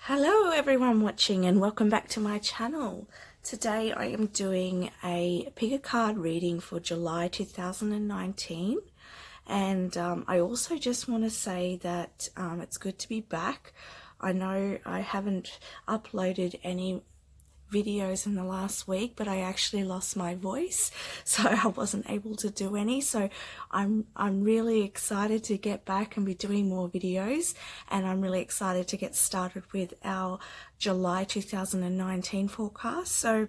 Hello everyone watching and welcome back to my channel. Today I am doing a pick a card reading for July 2019 and I also just want to say that it's good to be back. I know I haven't uploaded any videos in the last week, but I actually lost my voice, so I wasn't able to do any. So I'm really excited to get back and be doing more videos, and I'm really excited to get started with our July 2019 forecast. So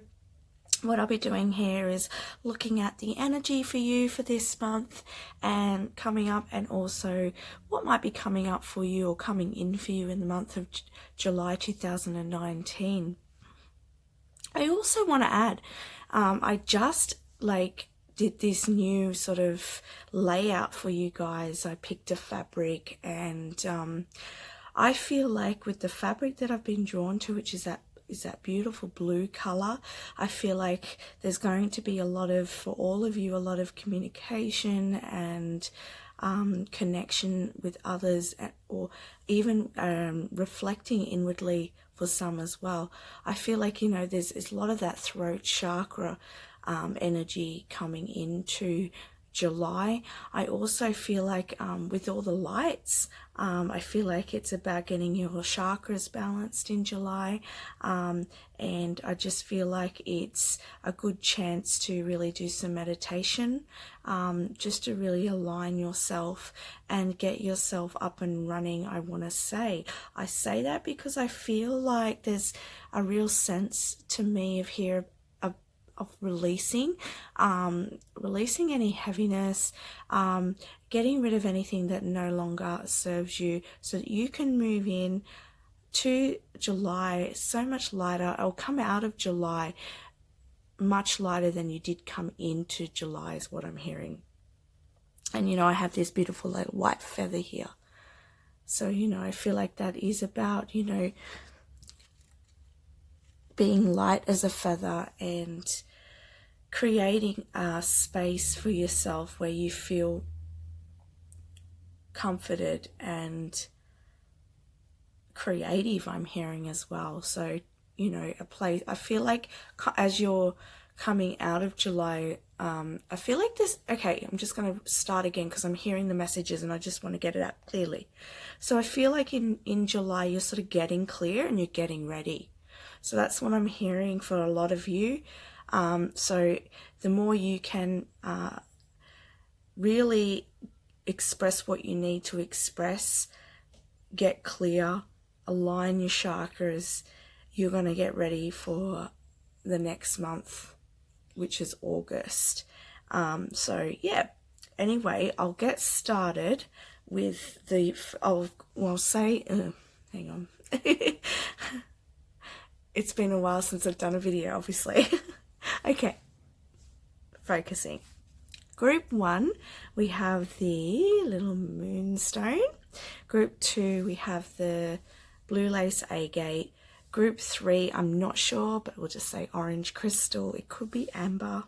what I'll be doing here is looking at the energy for you for this month and coming up, and also what might be coming up for you or coming in for you in the month of July 2019. I also want to add, I just did this new sort of layout for you guys. I picked a fabric, and I feel like with the fabric that I've been drawn to, which is that beautiful blue color, I feel like there's going to be for all of you, a lot of communication and connection with others, or even reflecting inwardly for some as well. I feel like, there's a lot of that throat chakra energy coming into July. I also feel like with all the lights, I feel like it's about getting your chakras balanced in July, and I just feel like it's a good chance to really do some meditation, just to really align yourself and get yourself up and running. I say that because I feel like there's a real sense to me of releasing any heaviness, getting rid of anything that no longer serves you, so that you can move in to July so much lighter, or come out of July much lighter than you did come into July, is what I'm hearing. And I have this beautiful little white feather here, so I feel like that is about being light as a feather and creating a space for yourself where you feel comforted and creative, I'm hearing as well. So a place, I feel like as you're coming out of July, I feel like this, okay, I'm just going to start again because I'm hearing the messages and I just want to get it out clearly. So I feel like in July you're sort of getting clear and you're getting ready. So that's what I'm hearing for a lot of you. So the more you can really express what you need to express, get clear, align your chakras, you're going to get ready for the next month, which is August. So yeah, anyway, I'll get started with hang on. It's been a while since I've done a video, obviously. Okay, focusing. Group 1, we have the little moonstone. Group 2, we have the blue lace agate. Group 3, I'm not sure, but we'll just say orange crystal. It could be amber,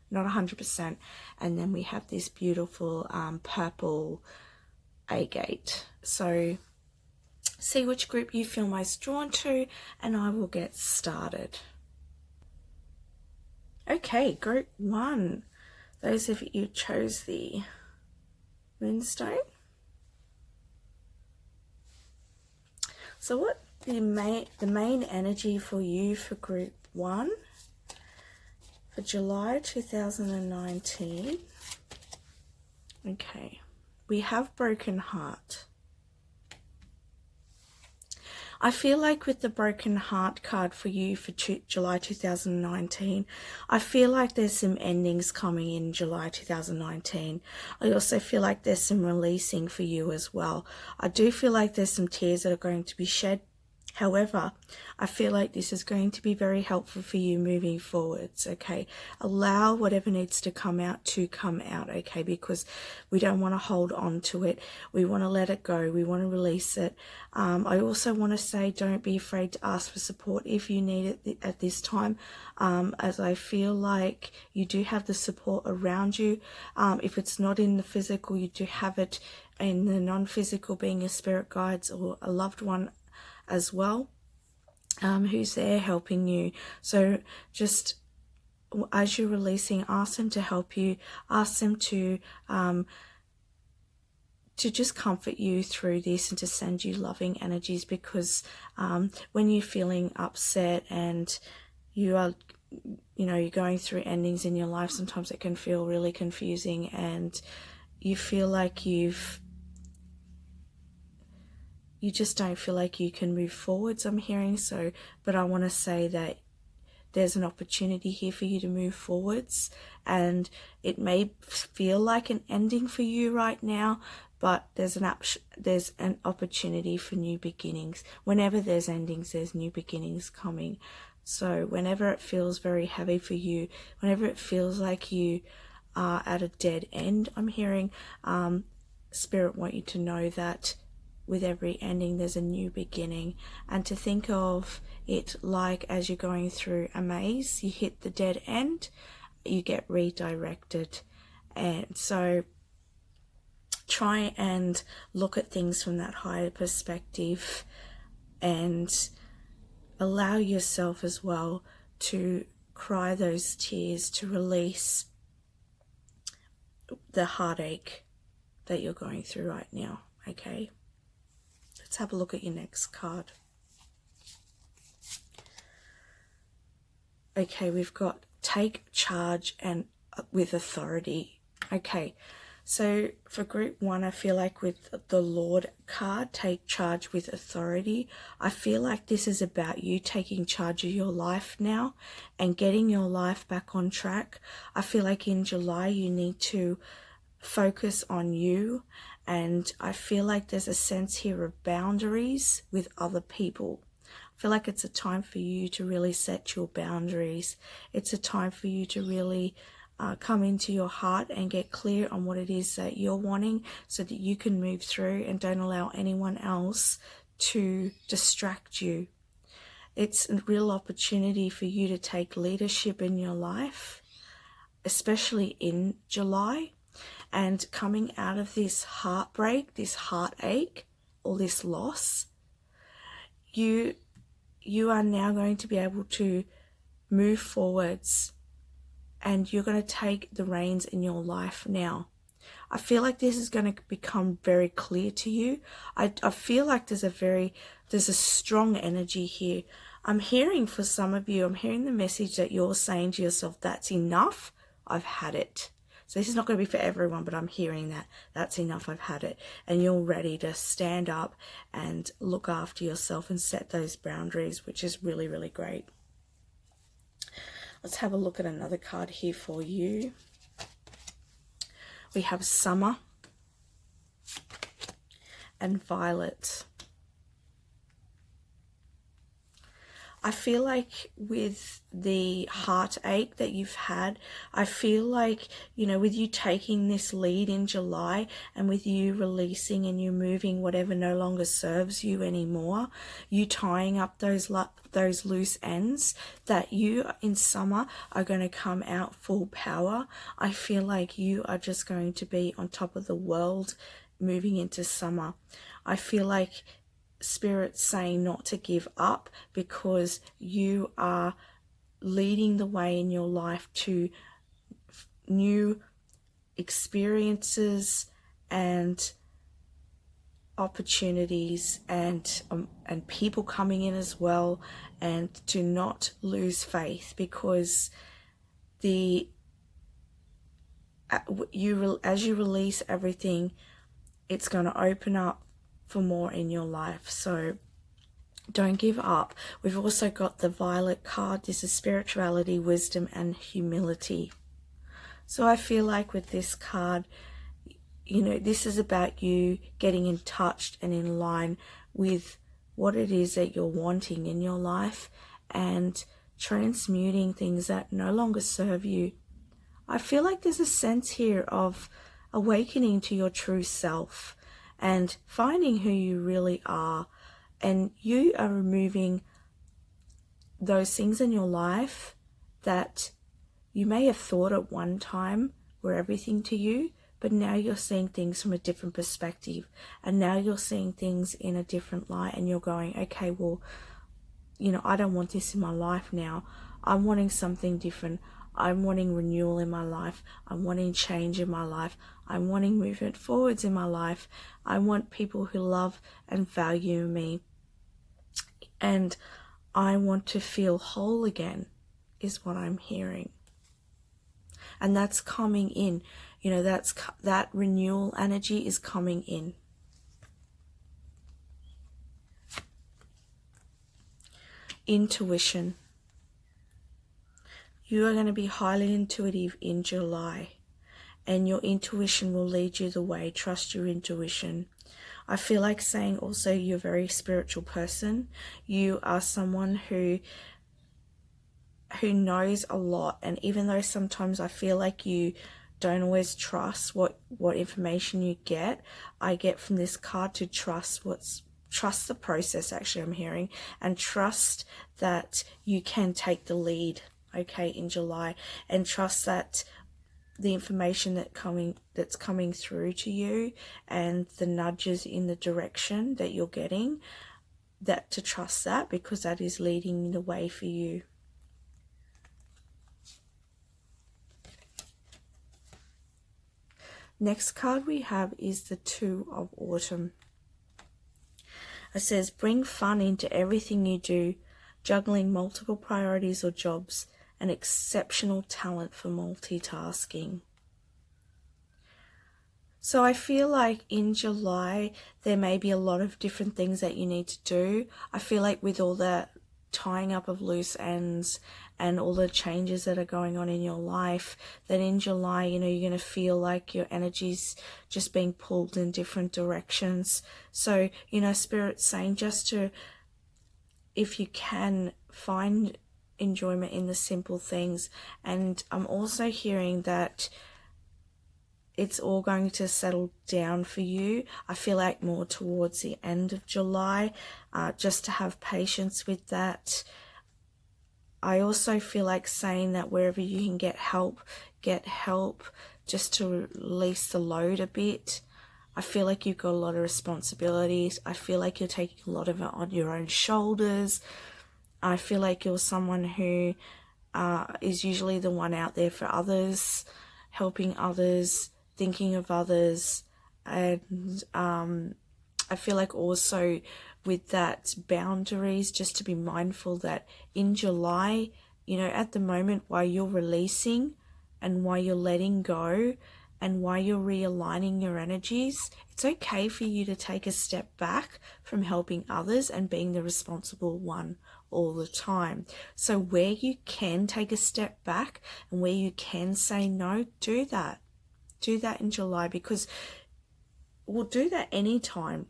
not 100%. And then we have this beautiful purple agate. So see which group you feel most drawn to, and I will get started. Okay, group 1. Those of you chose the moonstone. So what the main energy for you for group 1 for July 2019? Okay, we have broken heart. I feel like with the broken heart card for you for July 2019, I feel like there's some endings coming in July 2019. I also feel like there's some releasing for you as well. I do feel like there's some tears that are going to be shed. However, I feel like this is going to be very helpful for you moving forwards, okay? Allow whatever needs to come out, okay? Because we don't want to hold on to it. We want to let it go. We want to release it. I also want to say, don't be afraid to ask for support if you need it at this time, as I feel like you do have the support around you. If it's not in the physical, you do have it in the non-physical, being your spirit guides or a loved one as well. who's there helping you. So just as you're releasing, ask them to help you, ask them to just comfort you through this and to send you loving energies, because when you're feeling upset and you are, you're going through endings in your life, sometimes it can feel really confusing and you feel like you just don't feel like you can move forwards, I'm hearing. So, but I want to say that there's an opportunity here for you to move forwards, and it may feel like an ending for you right now, but there's an opportunity for new beginnings. Whenever there's endings, there's new beginnings coming. So whenever it feels very heavy for you, whenever it feels like you are at a dead end, I'm hearing Spirit want you to know that with every ending there's a new beginning, and to think of it like as you're going through a maze, you hit the dead end, you get redirected. And so try and look at things from that higher perspective and allow yourself as well to cry those tears, to release the heartache that you're going through right now. Okay, let's have a look at your next card. Okay, we've got take charge and with authority. Okay, so for group 1, I feel like with the Lord card, take charge with authority, I feel like this is about you taking charge of your life now and getting your life back on track. I feel like in July you need to focus on you, and I feel like there's a sense here of boundaries with other people. I feel like it's a time for you to really set your boundaries. It's a time for you to really come into your heart and get clear on what it is that you're wanting, so that you can move through and don't allow anyone else to distract you. It's a real opportunity for you to take leadership in your life, especially in July, and coming out of this heartbreak, this heartache, or this loss, you are now going to be able to move forwards, and you're going to take the reins in your life now. I feel like this is going to become very clear to you. I feel like there's a strong energy here. I'm hearing for some of you, I'm hearing the message that you're saying to yourself, that's enough, I've had it. So this is not going to be for everyone, but I'm hearing that. That's enough, I've had it. And you're ready to stand up and look after yourself and set those boundaries, which is really, really great. Let's have a look at another card here for you. We have Summer and Violet. I feel like with the heartache that you've had, I feel like, with you taking this lead in July and with you releasing and you moving whatever no longer serves you anymore, you tying up those loose ends, that you in summer are going to come out full power. I feel like you are just going to be on top of the world moving into summer. I feel like Spirit's saying not to give up, because you are leading the way in your life to new experiences and opportunities and people coming in as well, and to not lose faith, because as you release everything, it's going to open up for more in your life. So don't give up. We've also got the Violet card. This is spirituality, wisdom, and humility. So I feel like with this card, this is about you getting in touch and in line with what it is that you're wanting in your life and transmuting things that no longer serve you. I feel like there's a sense here of awakening to your true self and finding who you really are, and you are removing those things in your life that you may have thought at one time were everything to you, but now you're seeing things from a different perspective, and now you're seeing things in a different light, and you're going, okay, well, you know, I don't want this in my life now. I'm wanting something different. I'm wanting renewal in my life. I'm wanting change in my life. I'm wanting movement forwards in my life. I want people who love and value me. And I want to feel whole again, is what I'm hearing. And that's coming in. You know, that renewal energy is coming in. Intuition. You are going to be highly intuitive in July, and your intuition will lead you the way. Trust your intuition. I feel like saying also you're a very spiritual person. You are someone who knows a lot, and even though sometimes I feel like you don't always trust what information you get, I get from this card to trust the process, actually, I'm hearing, and trust that you can take the lead, okay, in July, and trust that the information that's coming through to you and the nudges in the direction that you're getting, that to trust that, because that is leading the way for you. Next card we have is the Two of Autumn. It says, bring fun into everything you do, juggling multiple priorities or jobs, and exceptional talent for multitasking. So I feel like in July, there may be a lot of different things that you need to do. I feel like with all that tying up of loose ends and all the changes that are going on in your life, that in July, you know, you're going to feel like your energy's just being pulled in different directions. So, you know, Spirit's saying just to, if you can, find enjoyment in the simple things. And I'm also hearing that it's all going to settle down for you. I feel like more towards the end of July, just to have patience with that. I also feel like saying that wherever you can get help just to release the load a bit. I feel like you've got a lot of responsibilities. I feel like you're taking a lot of it on your own shoulders. I feel like you're someone who is usually the one out there for others, helping others, thinking of others. And I feel like also with that boundaries, just to be mindful that in July, you know, at the moment while you're releasing and while you're letting go and while you're realigning your energies, it's okay for you to take a step back from helping others and being the responsible one all the time. So where you can take a step back and where you can say no, do that. Do that in July, because we'll do that anytime.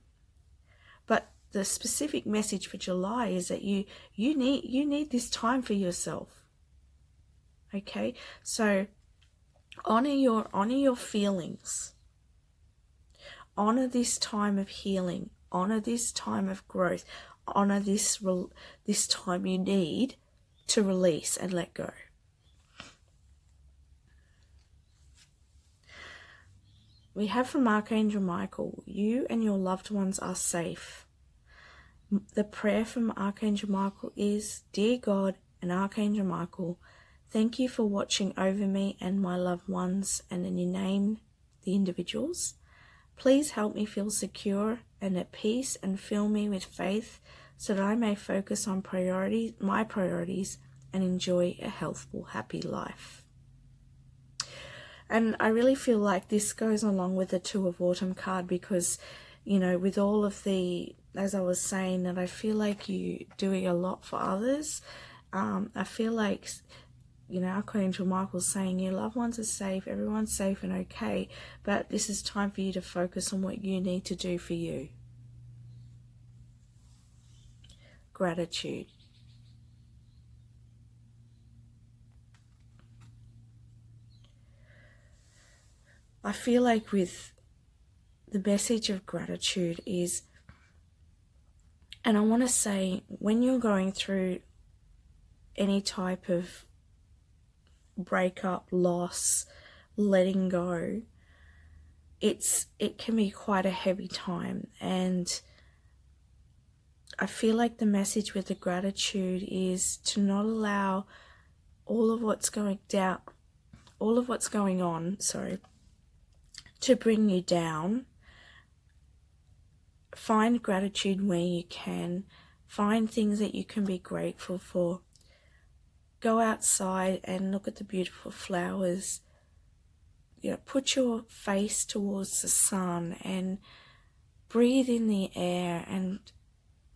But the specific message for July is that you need this time for yourself. Okay? So honor your feelings. Honor this time of healing. Honor this time of growth. Honor this time you need to release and let go. We have from Archangel Michael, you and your loved ones are safe. The prayer from Archangel Michael is, Dear God and Archangel Michael, thank you for watching over me and my loved ones, and then you name the individuals. Please help me feel secure and at peace, and fill me with faith so that I may focus on my priorities and enjoy a healthful, happy life. And I really feel like this goes along with the Two of Autumn card, because, you know, with all of the, as I was saying, that I feel like you doing a lot for others. I feel like, you know, Archangel Michael's saying your loved ones are safe, everyone's safe and okay, but this is time for you to focus on what you need to do for you. Gratitude. I feel like with the message of gratitude is, and I want to say, when you're going through any type of breakup, loss, letting go, it can be quite a heavy time, and I feel like the message with the gratitude is to not allow all of what's going on, to bring you down. Find gratitude where you can. Find things that you can be grateful for. Go outside and look at the beautiful flowers. Put your face towards the sun and breathe in the air, and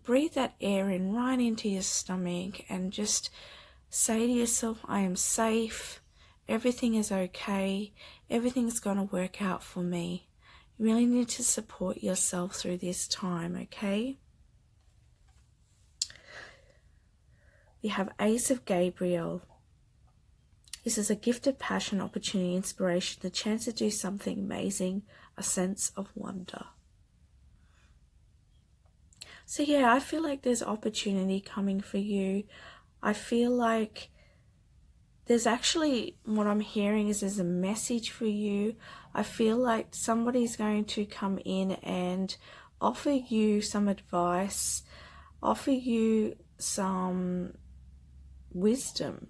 breathe that air in right into your stomach, and just say to yourself, I am safe, everything is okay, everything's going to work out for me. You really need to support yourself through this time, okay? We have Ace of Gabriel. This is a gift of passion, opportunity, inspiration, the chance to do something amazing, a sense of wonder. So yeah, I feel like there's opportunity coming for you. I feel like there's actually, what I'm hearing is there's a message for you. I feel like somebody's going to come in and offer you some advice, offer you some wisdom.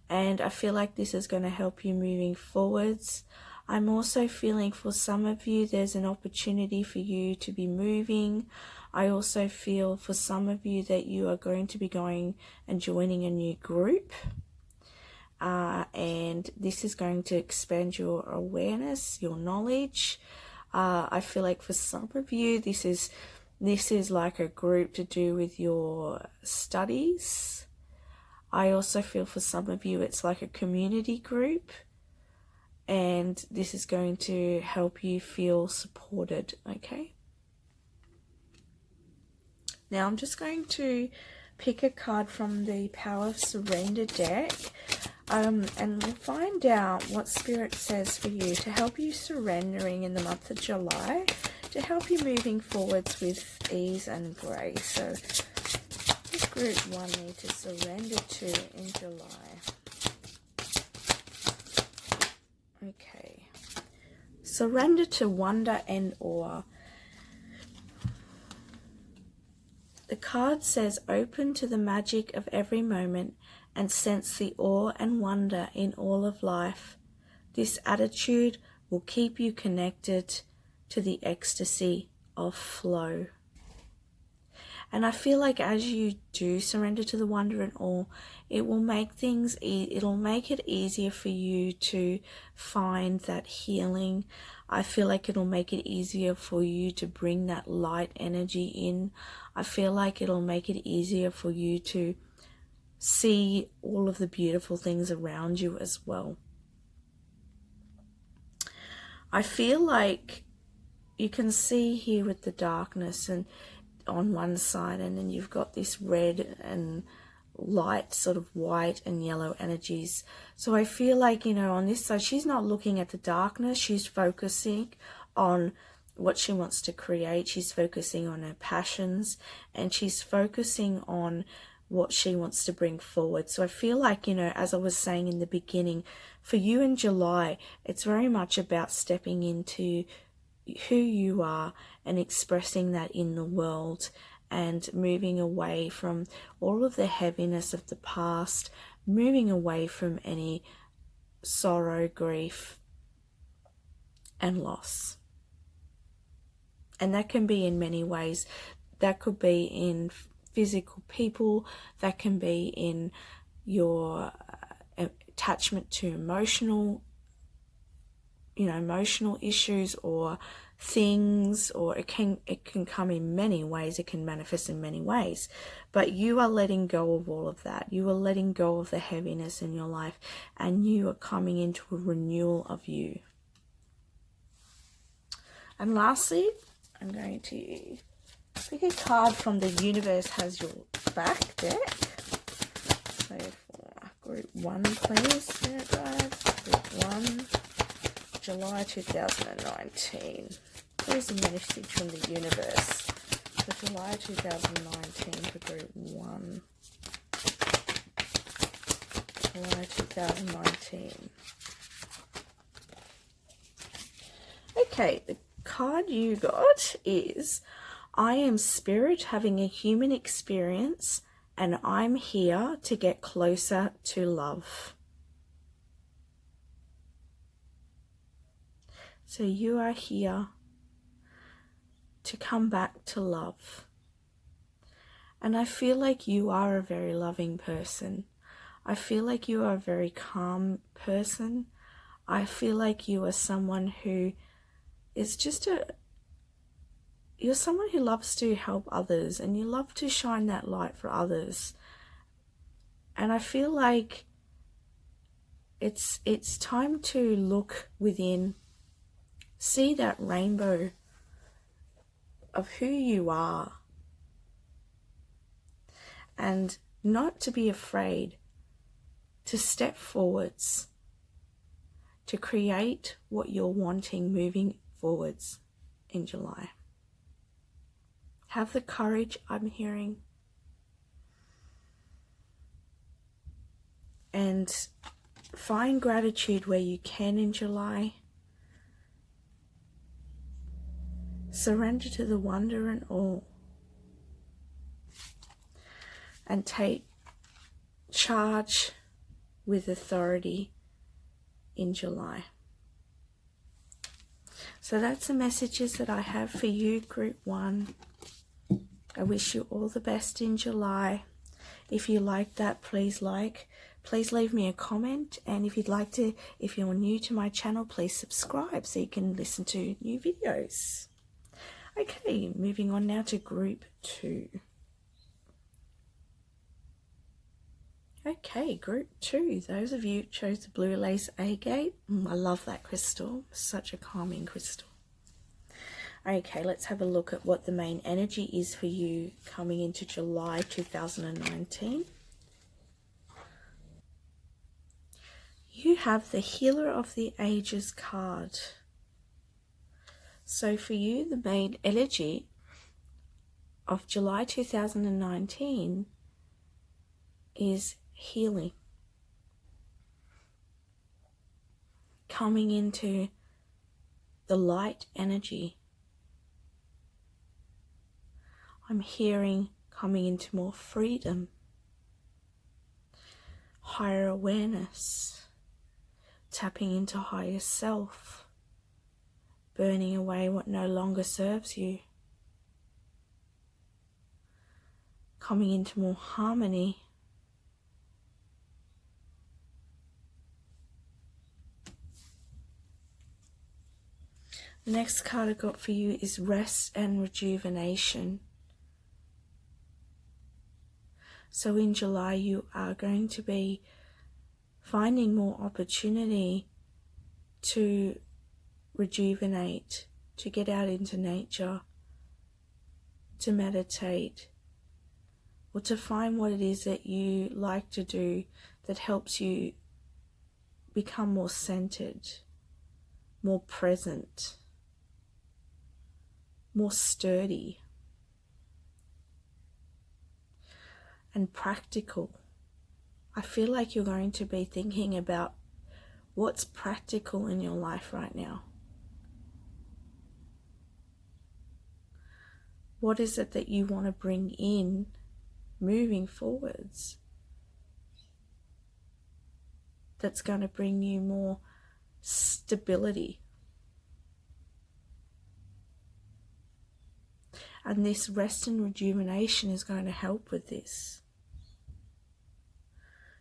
And I feel like this is going to help you moving forwards. I'm also feeling for some of you, there's an opportunity for you to be moving. I also feel for some of you that you are going to be going and joining a new group. And this is going to expand your awareness, your knowledge. I feel like for some of you, this is like a group to do with your studies. I also feel for some of you, it's like a community group. And this is going to help you feel supported, okay? Now I'm just going to pick a card from the Power of Surrender deck, and we'll find out what Spirit says for you to help you surrendering in the month of July, to help you moving forwards with ease and grace. So what does Group 1 need to surrender to in July? Okay. Surrender to wonder and awe. The card says, open to the magic of every moment and sense the awe and wonder in all of life. This attitude will keep you connected to the ecstasy of flow. And I feel like as you do surrender to the wonder and awe, it will make it'll make it easier for you to find that healing. I feel like it'll make it easier for you to bring that light energy in. I feel like it'll make it easier for you to see all of the beautiful things around you as well. I feel like you can see here with the darkness and on one side, and then you've got this red and light, sort of white and yellow energies. So I feel like, on this side, she's not looking at the darkness, she's focusing on what she wants to create. She's focusing on her passions, and she's focusing on what she wants to bring forward. So I feel like, as I was saying in the beginning, for you in July, it's very much about stepping into who you are and expressing that in the world, and moving away from all of the heaviness of the past, moving away from any sorrow, grief, and loss. And that can be in many ways. That could be in physical people, that can be in your attachment to emotional issues or things, or it can come in many ways, it can manifest in many ways. But you are letting go of all of that. You are letting go of the heaviness in your life, and you are coming into a renewal of you. And lastly, I'm going to pick a card from the Universe Has Your Back deck. So for Group 1, please, Spirit Guides. Group 1, July 2019. What is the message from the universe for July 2019 for Group 1? July 2019. Okay, the card you got is, I am spirit having a human experience, and I'm here to get closer to love. So you are here to come back to love. And I feel like you are a very loving person. I feel like you are a very calm person. I feel like you are someone who is you're someone who loves to help others, and you love to shine that light for others. And I feel like it's time to look within, see that rainbow of who you are, and not to be afraid to step forwards, to create what you're wanting moving forwards in July. Have the courage, I'm hearing, and find gratitude where you can in July. Surrender to the wonder and awe, and take charge with authority in July. So that's the messages that I have for you, Group 1. I wish you all the best in July. If you like that, please leave me a comment. And if you're new to my channel, please subscribe so you can listen to new videos. Okay, moving on now to Group 2. Okay, Group 2, those of you who chose the Blue Lace Agate, I love that crystal, such a calming crystal. Okay, let's have a look at what the main energy is for you coming into July 2019. You have the Healer of the Ages card. So for you, the main energy of July 2019 is healing. Coming into the light energy. I'm hearing coming into more freedom, higher awareness, tapping into higher self, burning away what no longer serves you, coming into more harmony. The next card I got for you is Rest and Rejuvenation. So in July, you are going to be finding more opportunity to rejuvenate, to get out into nature, to meditate, or to find what it is that you like to do that helps you become more centered, more present, more sturdy, and practical. I feel like you're going to be thinking about what's practical in your life right now. What is it that you want to bring in moving forwards that's going to bring you more stability? And this rest and rejuvenation is going to help with this.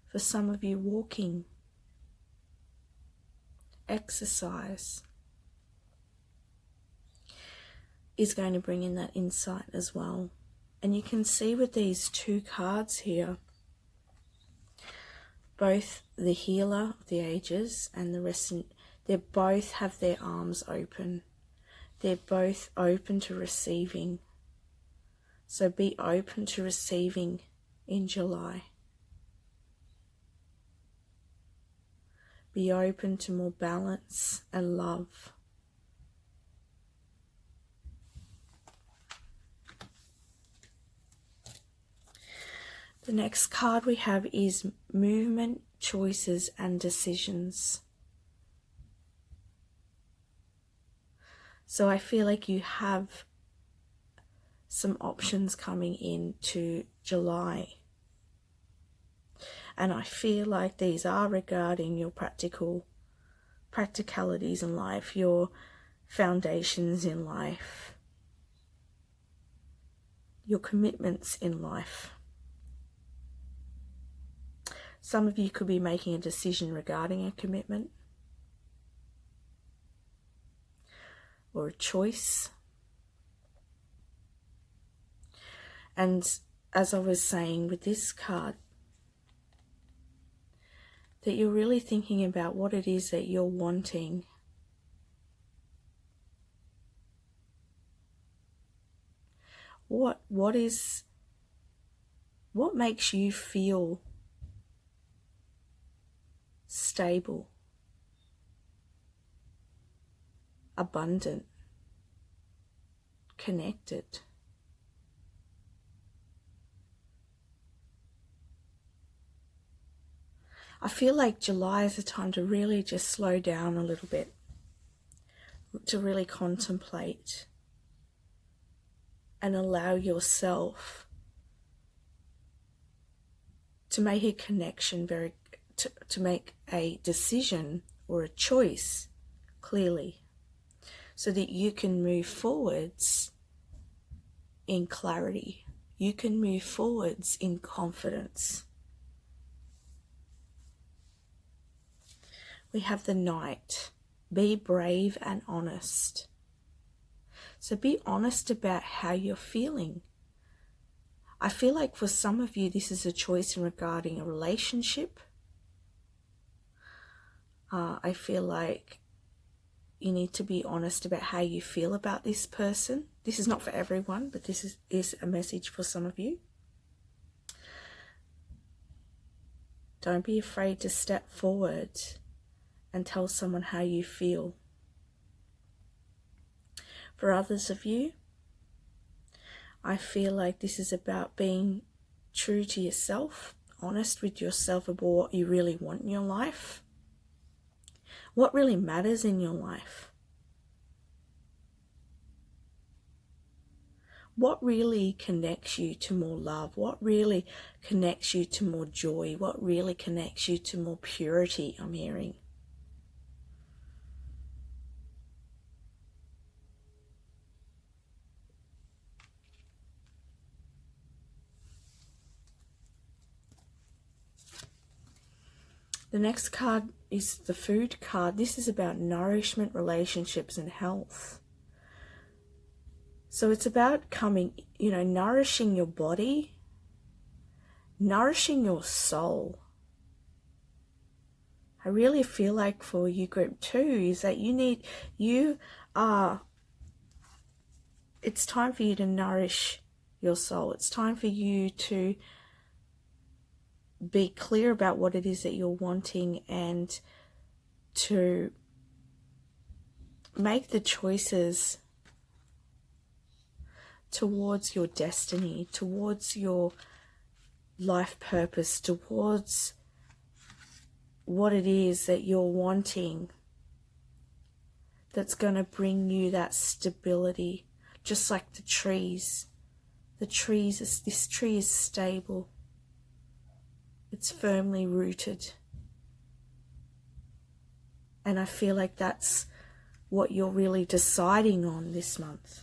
For some of you, walking, exercise is going to bring in that insight as well. And you can see with these two cards here, both the Healer of the Ages and the Rest, they both have their arms open. They're both open to receiving. So be open to receiving in July. Be open to more balance and love. The next card we have is Movement, Choices and Decisions. So I feel like you have some options coming into July. And I feel like these are regarding your practicalities in life, your foundations in life, your commitments in life. Some of you could be making a decision regarding a commitment or a choice. And as I was saying with this card, that you're really thinking about what it is that you're wanting. What makes you feel stable, abundant, connected? I feel like July is a time to really just slow down a little bit, to really contemplate and allow yourself to make a connection, to make a decision or a choice clearly, so that you can move forwards in clarity. You can move forwards in confidence. We have the Knight. Be brave and honest. So be honest about how you're feeling. I feel like for some of you, this is a choice regarding a relationship. I feel like you need to be honest about how you feel about this person. This is not for everyone, but this is a message for some of you. Don't be afraid to step forward and tell someone how you feel. For others of you, I feel like this is about being true to yourself, honest with yourself about what you really want in your life, what really matters in your life, what really connects you to more love, what really connects you to more joy, what really connects you to more purity, I'm hearing. The next card is the Food card. This is about nourishment, relationships, and health. So it's about nourishing your body, nourishing your soul. I really feel like for you, group 2, is that it's time for you to nourish your soul. It's time for you to be clear about what it is that you're wanting and to make the choices towards your destiny, towards your life purpose, towards what it is that you're wanting that's going to bring you that stability, just like the trees. This tree is stable. It's firmly rooted. And I feel like that's what you're really deciding on this month.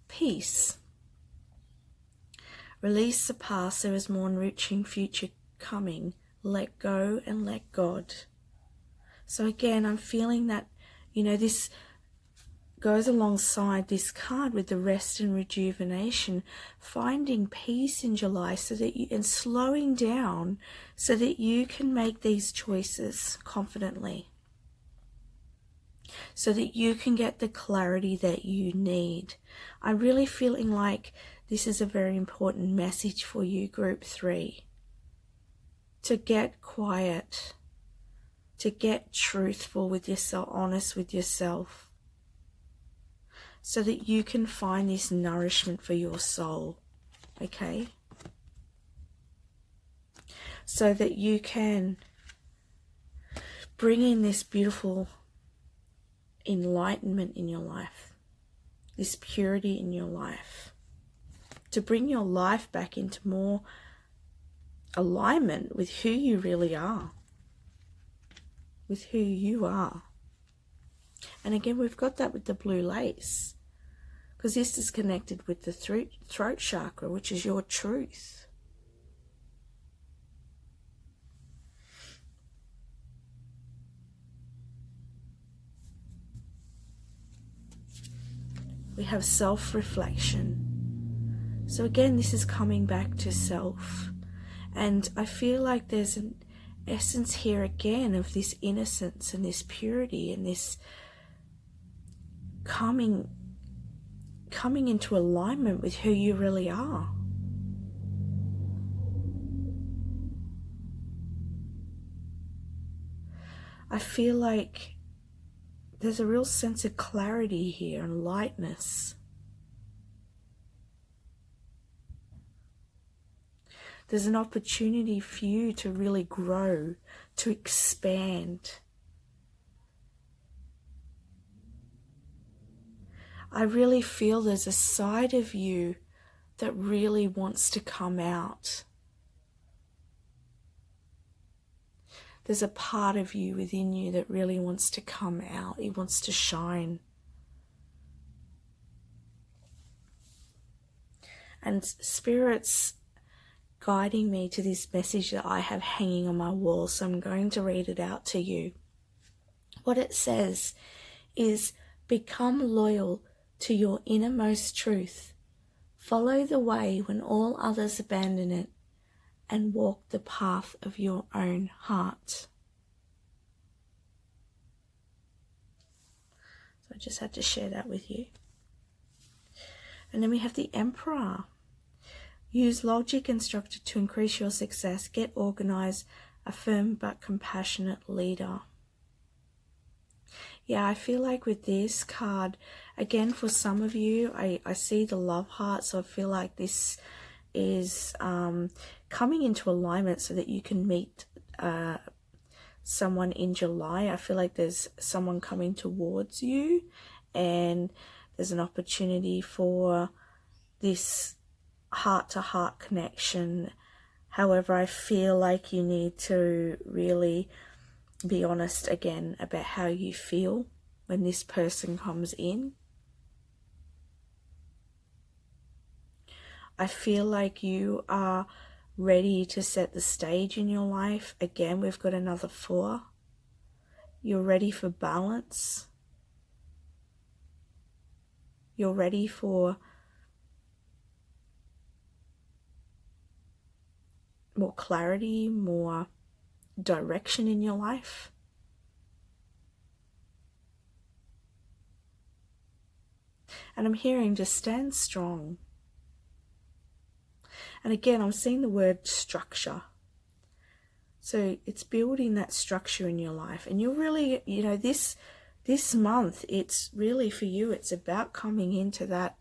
Peace. Release the past. There is more enriching future coming. Let go and let God. So again, I'm feeling that, this goes alongside this card with the rest and rejuvenation, finding peace in July and slowing down so that you can make these choices confidently, so that you can get the clarity that you need. I'm really feeling like this is a very important message for you, group 3, to get quiet, to get truthful with yourself, honest with yourself, so that you can find this nourishment for your soul, okay? So that you can bring in this beautiful enlightenment in your life, this purity in your life, to bring your life back into more alignment with who you really are, with who you are. And again, we've got that with the blue lace, because this is connected with the throat chakra, which is your truth. We have self-reflection. So again, this is coming back to self. And I feel like there's an essence here again of this innocence and this purity and this coming into alignment with who you really are. I feel like there's a real sense of clarity here and lightness. There's an opportunity for you to really grow, to expand. I really feel there's a side of you that really wants to come out. There's a part of you within you that really wants to come out. It wants to shine. And Spirit's guiding me to this message that I have hanging on my wall, so I'm going to read it out to you. What it says is, become loyal to your innermost truth. Follow the way when all others abandon it, and walk the path of your own heart. So I just had to share that with you. And then we have the Emperor. Use logic and structure to increase your success. Get organized, a firm but compassionate leader. Yeah, I feel like with this card, again, for some of you, I see the love heart, so I feel like this is coming into alignment so that you can meet someone in July. I feel like there's someone coming towards you, and there's an opportunity for this heart-to-heart connection. However, I feel like you need to really be honest again about how you feel when this person comes in. I feel like you are ready to set the stage in your life. Again, we've got another 4. You're ready for balance. You're ready for more clarity, more direction in your life. And I'm hearing just stand strong. And again, I'm seeing the word structure. So it's building that structure in your life. And you're really, you know, this month, it's really for you, it's about coming into that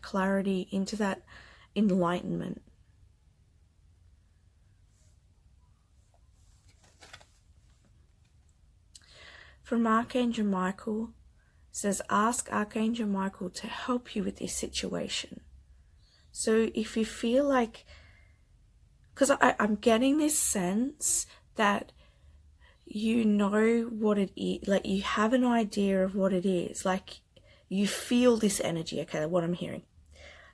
clarity, into that enlightenment. From Archangel Michael, says, ask Archangel Michael to help you with this situation. So if you feel like, because I'm getting this sense that you know what it is, like you have an idea of what it is, like you feel this energy. Okay, what I'm hearing,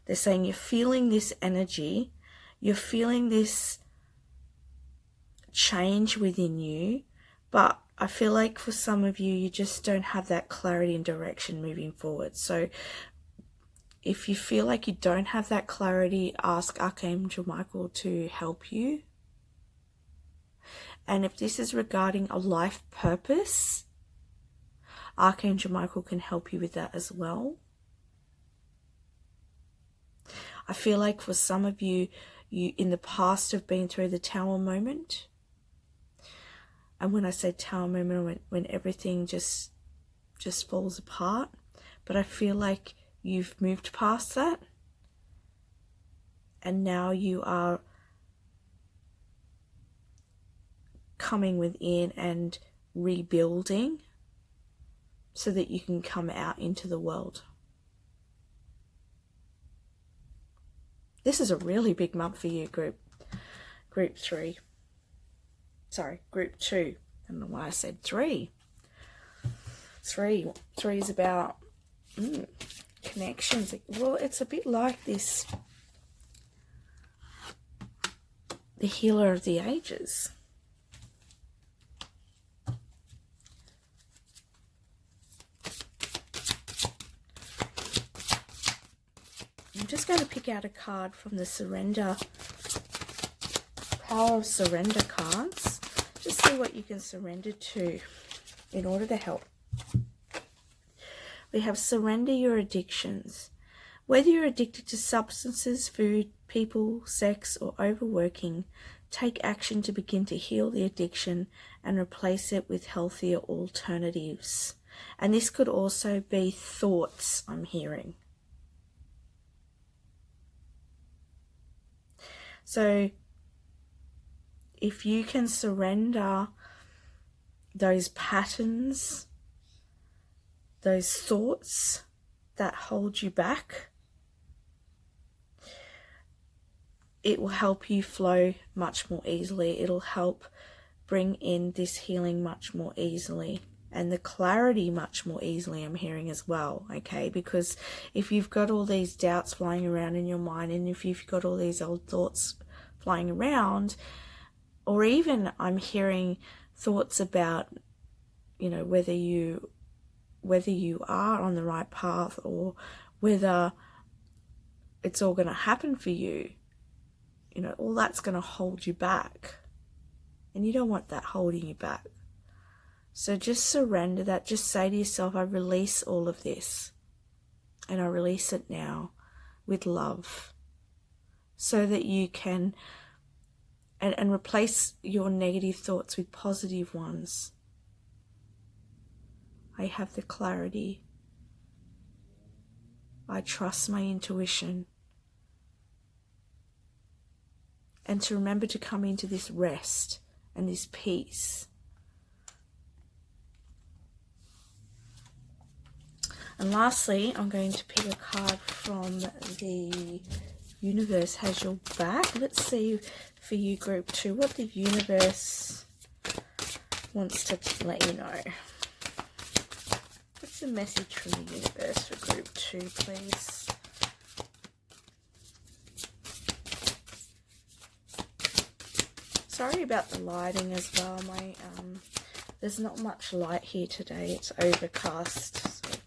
they're saying you're feeling this energy, you're feeling this change within you, but I feel like for some of you, you just don't have that clarity and direction moving forward. So if you feel like you don't have that clarity, ask Archangel Michael to help you. And if this is regarding a life purpose, Archangel Michael can help you with that as well. I feel like for some of you, you in the past have been through the Tower moment. And when I say Tower moment, when everything just falls apart. But I feel like you've moved past that, and now you are coming within and rebuilding. so that you can come out into the world. This is a really big month for you, group 3. Sorry, group 2. I don't know why I said 3. 3 is about connections. Well, it's a bit like this, the healer of the ages. I'm just going to pick out a card from the surrender, power of surrender cards. Just see what you can surrender to in order to help. We have surrender your addictions. Whether you're addicted to substances, food, people, sex, or overworking, take action to begin to heal the addiction and replace it with healthier alternatives. And this could also be thoughts, I'm hearing. So if you can surrender those patterns, those thoughts that hold you back, it will help you flow much more easily. It'll help bring in this healing much more easily, and the clarity much more easily, I'm hearing as well, okay? Because if you've got all these doubts flying around in your mind, and if you've got all these old thoughts flying around, or even I'm hearing thoughts about, you know, whether you are on the right path, or whether it's all going to happen for you, you know, all that's going to hold you back. And you don't want that holding you back. So just surrender that. Just say to yourself, I release all of this. And I release it now with love. So that you can, and replace your negative thoughts with positive ones. I have the clarity. I trust my intuition. And to remember to come into this rest and this peace. And lastly, I'm going to pick a card from the universe has your back. Let's see for you, group 2, what the universe wants to let you know. What's the message from the universe for group 2, please? Sorry about the lighting as well. There's not much light here today. It's overcast. So.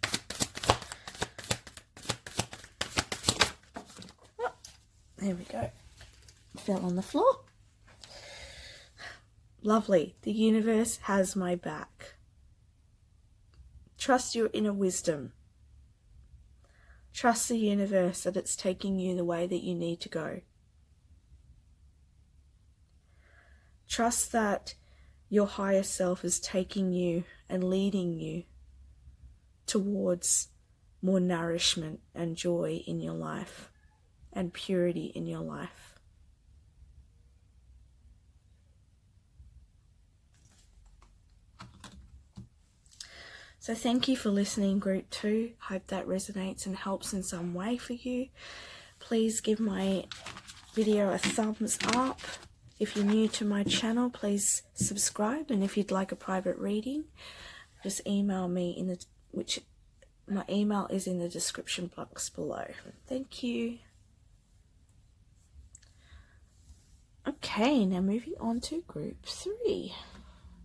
Oh, there we go. Fell on the floor. Lovely. The universe has my back. Trust your inner wisdom. Trust the universe that it's taking you the way that you need to go. Trust that your higher self is taking you and leading you towards more nourishment and joy in your life and purity in your life. So thank you for listening, group 2. Hope that resonates and helps in some way for you. Please give my video a thumbs up. If you're new to my channel, please subscribe. And if you'd like a private reading, just email me my email is in the description box below. Thank you. Okay, now moving on to group 3.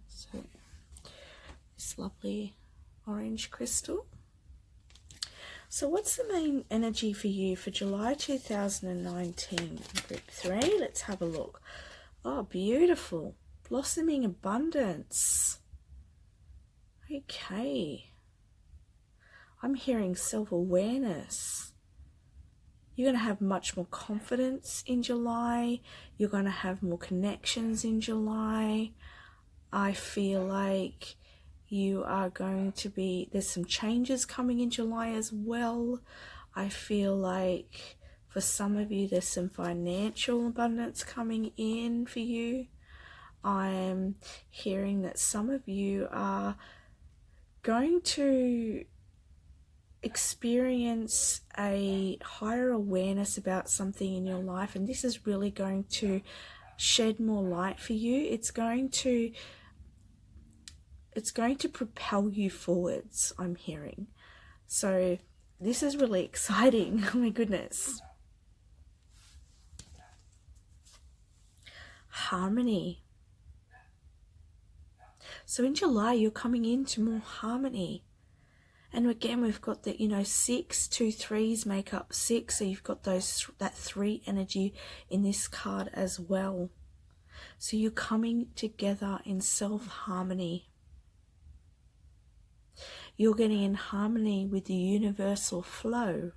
So this lovely orange crystal. So what's the main energy for you for July 2019, group 3? Let's have a look. Oh, beautiful. Blossoming abundance. Okay. I'm hearing self-awareness. You're going to have much more confidence in July. You're going to have more connections in July. I feel like you are going to be, there's some changes coming in July as well. I feel like for some of you, there's some financial abundance coming in for you. I'm hearing that some of you are going to experience a higher awareness about something in your life, and this is really going to shed more light for you. It's going to propel you forwards, I'm hearing. So this is really exciting. Oh my goodness. Harmony. So in July, you're coming into more harmony. And again, we've got the, 6, 2 3s make up 6. So you've got that 3 energy in this card as well. So you're coming together in self-harmony. You're getting in harmony with the universal flow.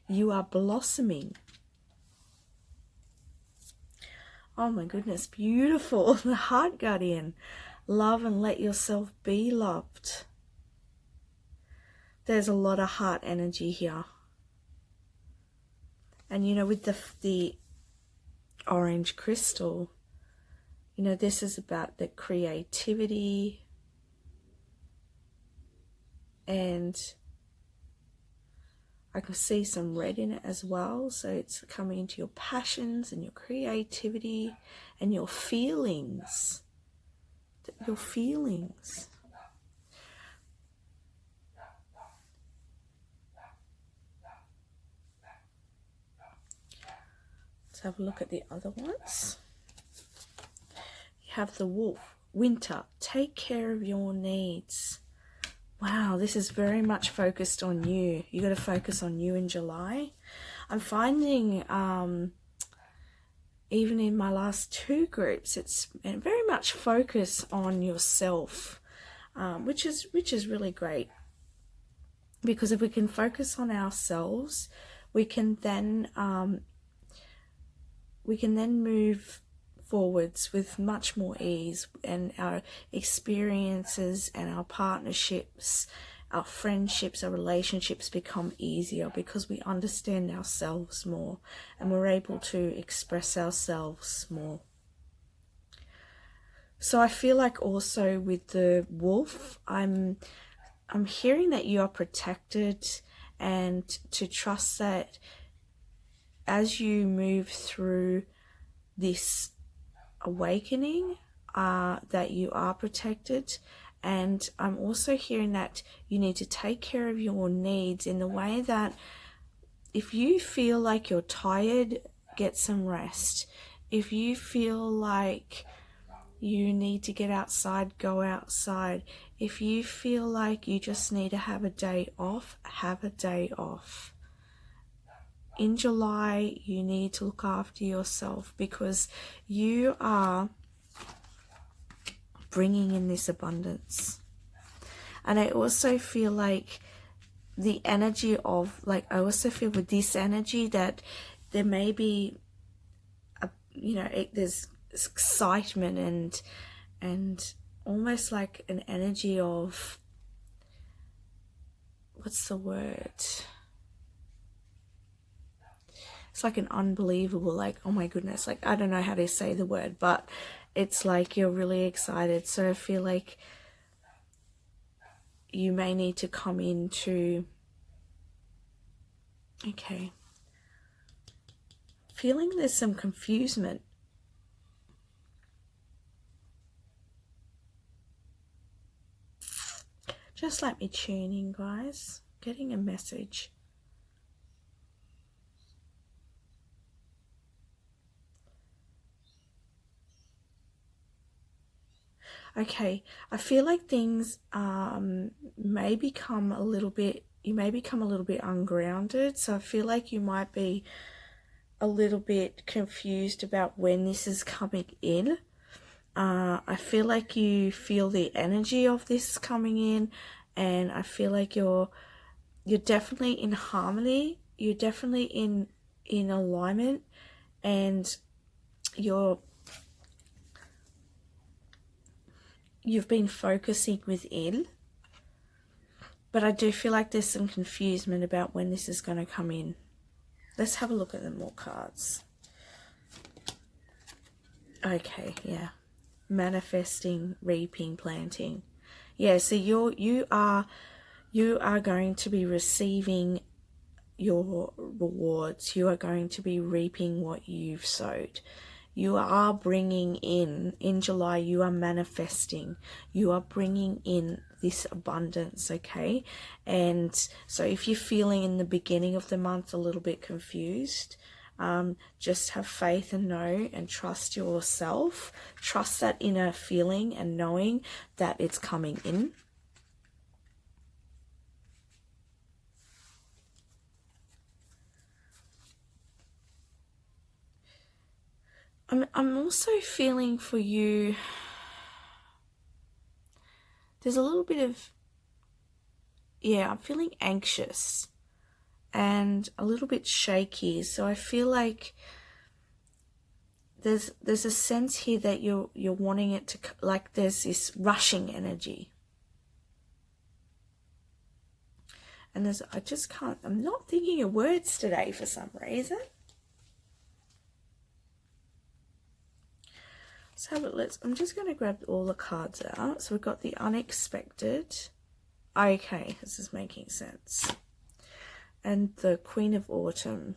You are blossoming. Oh my goodness, beautiful. The Heart Guardian. Love and let yourself be loved. There's a lot of heart energy here. And with the orange crystal, this is about the creativity, and I can see some red in it as well. So it's coming into your passions and your creativity and your feelings. Your feelings. Let's have a look at the other ones. You have the Wolf. Winter. Take care of your needs. Wow, this is very much focused on you. You got to focus on you in July. I'm finding even in my last 2 groups, it's very much focus on yourself, which is really great. Because if we can focus on ourselves, we can then move forwards with much more ease, and our experiences and our partnerships, our friendships, our relationships become easier because we understand ourselves more and we're able to express ourselves more. So I feel like also with the Wolf, I'm hearing that you are protected, and to trust that as you move through this awakening, that you are protected. And I'm also hearing that you need to take care of your needs in the way that if you feel like you're tired, get some rest. If you feel like you need to get outside, go outside. If you feel like you just need to have a day off, have a day off. In July, you need to look after yourself because you are bringing in this abundance. And I also feel like the energy of, I also feel with this energy that there may be, there's excitement and almost like an energy of, what's the word? It's like an unbelievable, oh my goodness, I don't know how to say the word, but it's like you're really excited. So I feel like you may need to come into, okay, feeling there's some confusion. Just let me tune in, guys. Getting a message. Okay, I feel like things may become a little bit, you may become a little bit ungrounded. So I feel like you might be a little bit confused about when this is coming in. I feel like you feel the energy of this coming in, and I feel like you're definitely in harmony. You're definitely in alignment, and you've been focusing within, but I do feel like there's some confusion about when this is going to come in. Let's have a look at the more cards. Okay, yeah. manifesting, reaping, planting. Yeah, so you are going to be receiving your rewards. You are going to be reaping what you've sowed. You are bringing in July, you are manifesting, you are bringing in this abundance, okay? And so if you're feeling in the beginning of the month a little bit confused, just have faith and know and trust yourself. Trust that inner feeling and knowing that it's coming in. I'm also feeling for you, there's a little bit of, yeah, I'm feeling anxious and a little bit shaky. So I feel like there's a sense here that you're wanting it to, like there's this rushing energy. And there's, I just can't, I'm not thinking of words today for some reason. So I'm just going to grab all the cards out. So we've got the unexpected. Okay, this is making sense. And the Queen of Autumn.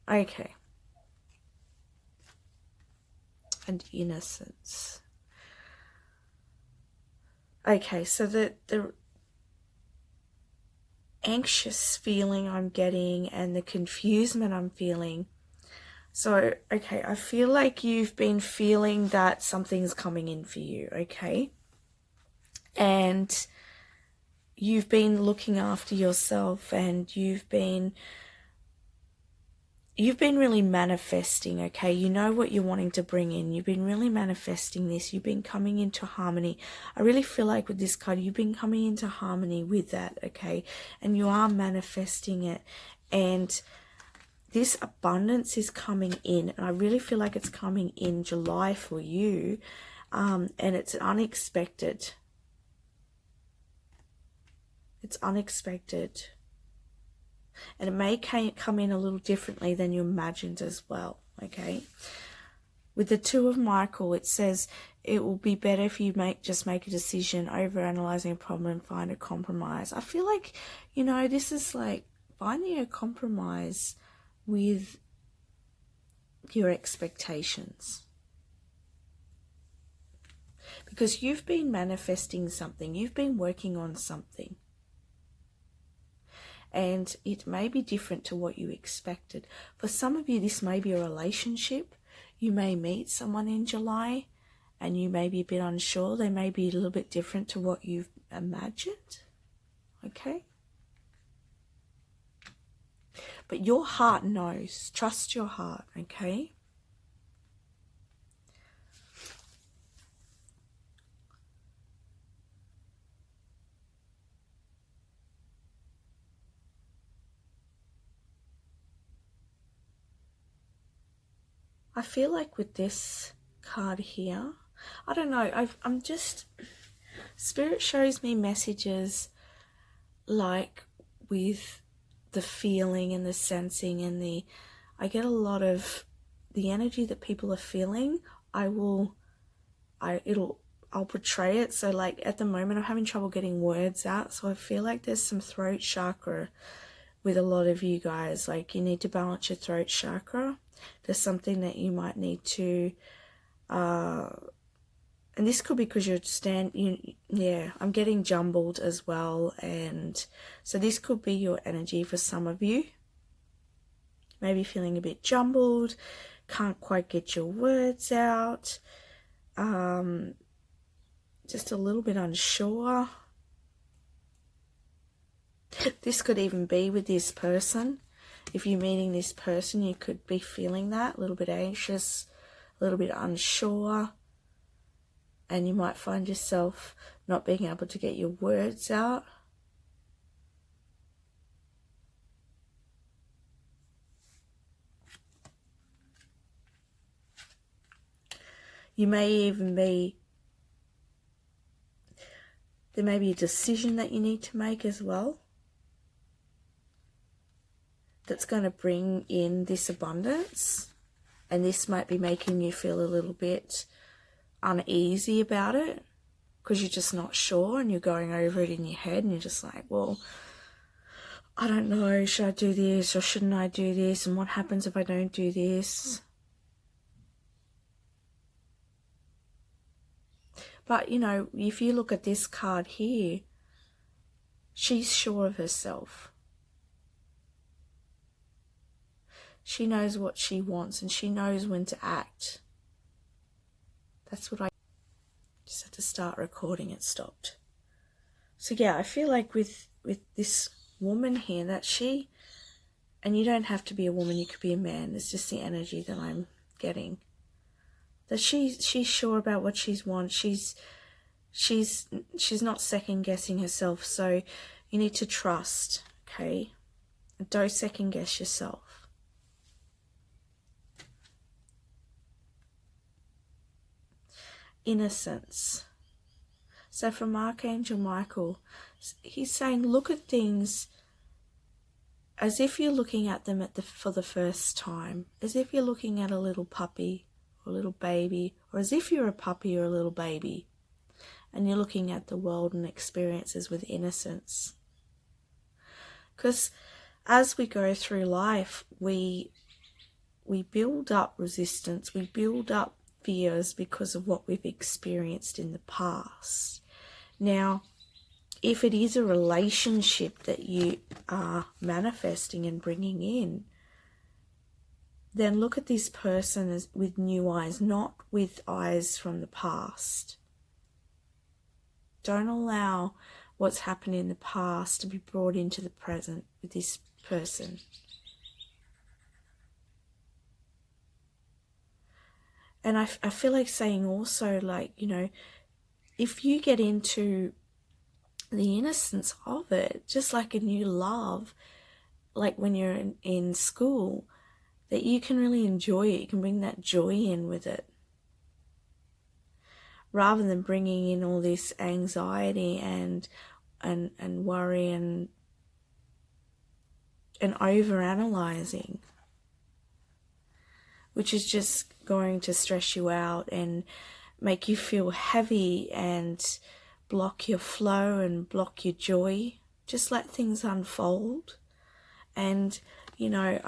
Okay. And innocence. Okay, so the anxious feeling I'm getting and the confusement I'm feeling. So, okay, I feel like you've been feeling that something's coming in for you, okay? And you've been looking after yourself and you've been really manifesting, okay? You know what you're wanting to bring in. You've been really manifesting this. You've been coming into harmony. I really feel like with this card, you've been coming into harmony with that, okay? And you are manifesting it. And this abundance is coming in, and I really feel like it's coming in July for you, and it's unexpected. It's unexpected. And it may come in a little differently than you imagined as well, okay? With the Two of Michael, it says it will be better if you just make a decision over analyzing a problem and find a compromise. I feel like, you know, this is like finding a compromise with your expectations, because you've been manifesting something, you've been working on something, and it may be different to what you expected. For some of you, this may be a relationship. You may meet someone in July and you may be a bit unsure. They may be a little bit different to what you've imagined, okay? But your heart knows. Trust your heart, okay? I feel like with this card here, I don't know, I'm just, Spirit shows me messages like with the feeling and the sensing and I get a lot of the energy that people are feeling. I'll portray it. So like at the moment I'm having trouble getting words out, so I feel like there's some throat chakra with a lot of you guys. Like you need to balance your throat chakra. There's something that you might need to and this could be because yeah, I'm getting jumbled as well. And so this could be your energy for some of you. Maybe feeling a bit jumbled, can't quite get your words out, just a little bit unsure. This could even be with this person. If you're meeting this person, you could be feeling that, a little bit anxious, a little bit unsure. And you might find yourself not being able to get your words out. You may even be, there may be a decision that you need to make as well that's going to bring in this abundance. And this might be making you feel a little bit uneasy about it because you're just not sure and you're going over it in your head and you're just like, well, I don't know, should I do this or shouldn't I do this, and what happens if I don't do this? But, you know, if you look at this card here, she's sure of herself. She knows what she wants and she knows when to act. That's what I just had to start recording. It stopped. So yeah, I feel like with this woman here, that she, and you don't have to be a woman, you could be a man, it's just the energy that I'm getting, that she's sure about what she wants. She's not second guessing herself. So you need to trust, okay? Don't second guess yourself. Innocence. So from Archangel Michael, he's saying look at things as if you're looking at them for the first time, as if you're looking at a little puppy or a little baby, or as if you're a puppy or a little baby, and you're looking at the world and experiences with innocence. Because as we go through life, we build up resistance, we build up fears because of what we've experienced in the past. Now, if it is a relationship that you are manifesting and bringing in, then look at this person as with new eyes, not with eyes from the past. Don't allow what's happened in the past to be brought into the present with this person. And I feel like saying also, like, you know, if you get into the innocence of it, just like a new love, like when you're in school, that you can really enjoy it. You can bring that joy in with it, rather than bringing in all this anxiety and worry and over-analyzing, which is just going to stress you out and make you feel heavy and block your flow and block your joy. Just let things unfold. And, you know,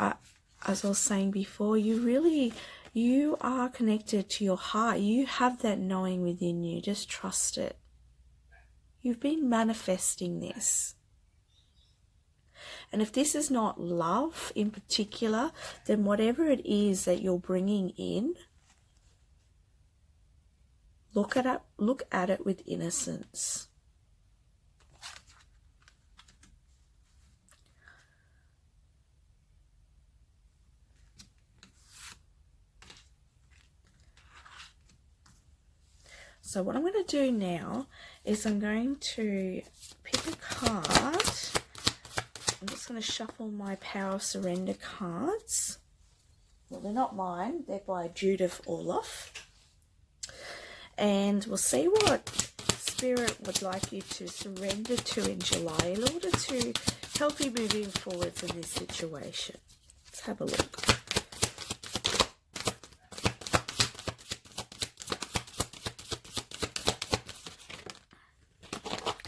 as I was saying before, you are connected to your heart. You have that knowing within you. Just trust it. You've been manifesting this. And if this is not love in particular, then whatever it is that you're bringing in, look at it with innocence. So what I'm going to do now is I'm going to pick a card. I'm just going to shuffle my Power of Surrender cards. Well, they're not mine. They're by Judith Orloff. And we'll see what Spirit would like you to surrender to in July in order to help you moving forwards in this situation. Let's have a look.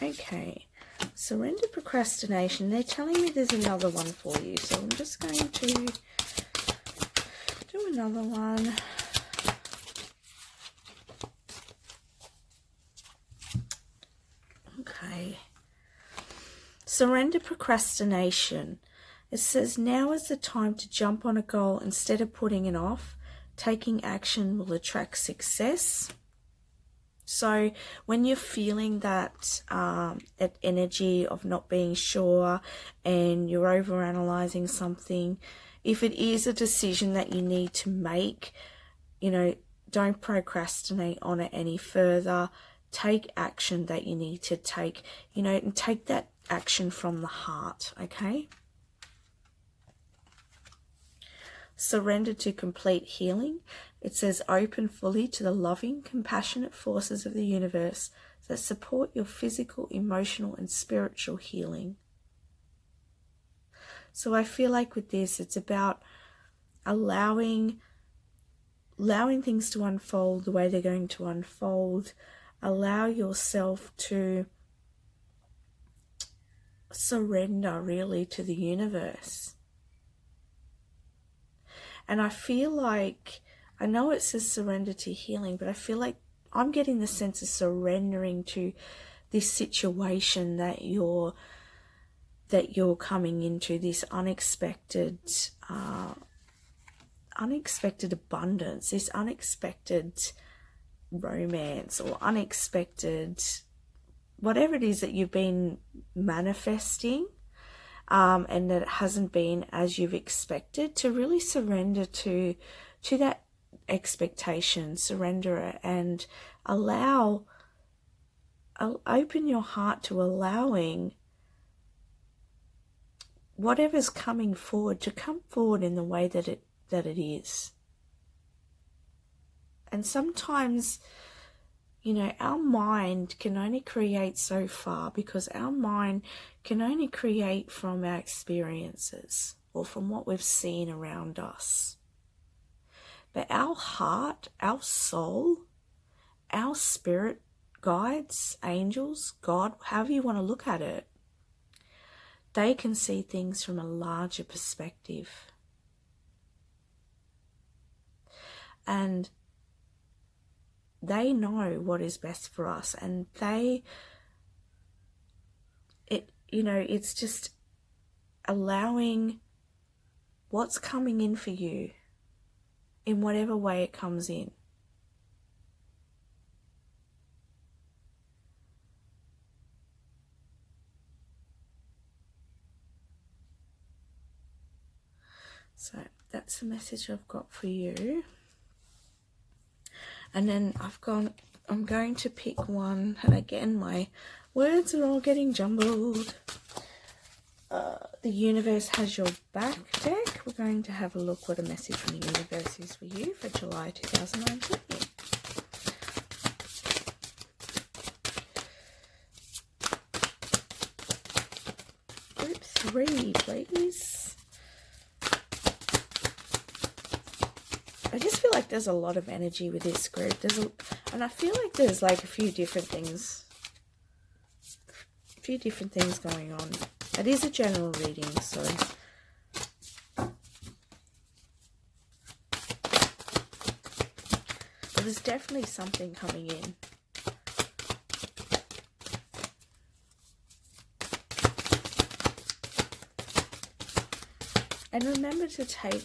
Okay, surrender procrastination. They're telling me there's another one for you, so I'm just going to do another one. Okay, surrender procrastination. It says now is the time to jump on a goal instead of putting it off. Taking action will attract success. So when you're feeling that energy of not being sure and you're overanalyzing something, if it is a decision that you need to make, you know, don't procrastinate on it any further. Take action that you need to take, you know, and take that action from the heart, okay? Surrender to complete healing. It says open fully to the loving, compassionate forces of the universe that support your physical, emotional, and spiritual healing. So I feel like with this, it's about allowing allowing things to unfold the way they're going to unfold. Allow yourself to surrender really to the universe. And I feel like, I know it says surrender to healing, but I feel like I'm getting the sense of surrendering to this situation that you're coming into, this unexpected abundance, this unexpected romance, or unexpected whatever it is that you've been manifesting, and that it hasn't been as you've expected, to really surrender to that expectation, surrender it, and open your heart to allowing whatever's coming forward to come forward in the way that it is. And sometimes, you know, our mind can only create so far, because our mind can only create from our experiences or from what we've seen around us. But our heart, our soul, our spirit guides, angels, God, however you want to look at it, they can see things from a larger perspective. And they know what is best for us, and it's just allowing what's coming in for you in whatever way it comes in. So that's the message I've got for you. And then I'm going to pick one, and again my words are all getting jumbled. The Universe Has Your Back deck. We're going to have a look what a message from the universe is for you for July 2019. Group 3, please. I just feel like there's a lot of energy with this group. And I feel like there's like a few different things going on. It is a general reading, so but there's definitely something coming in. And remember to take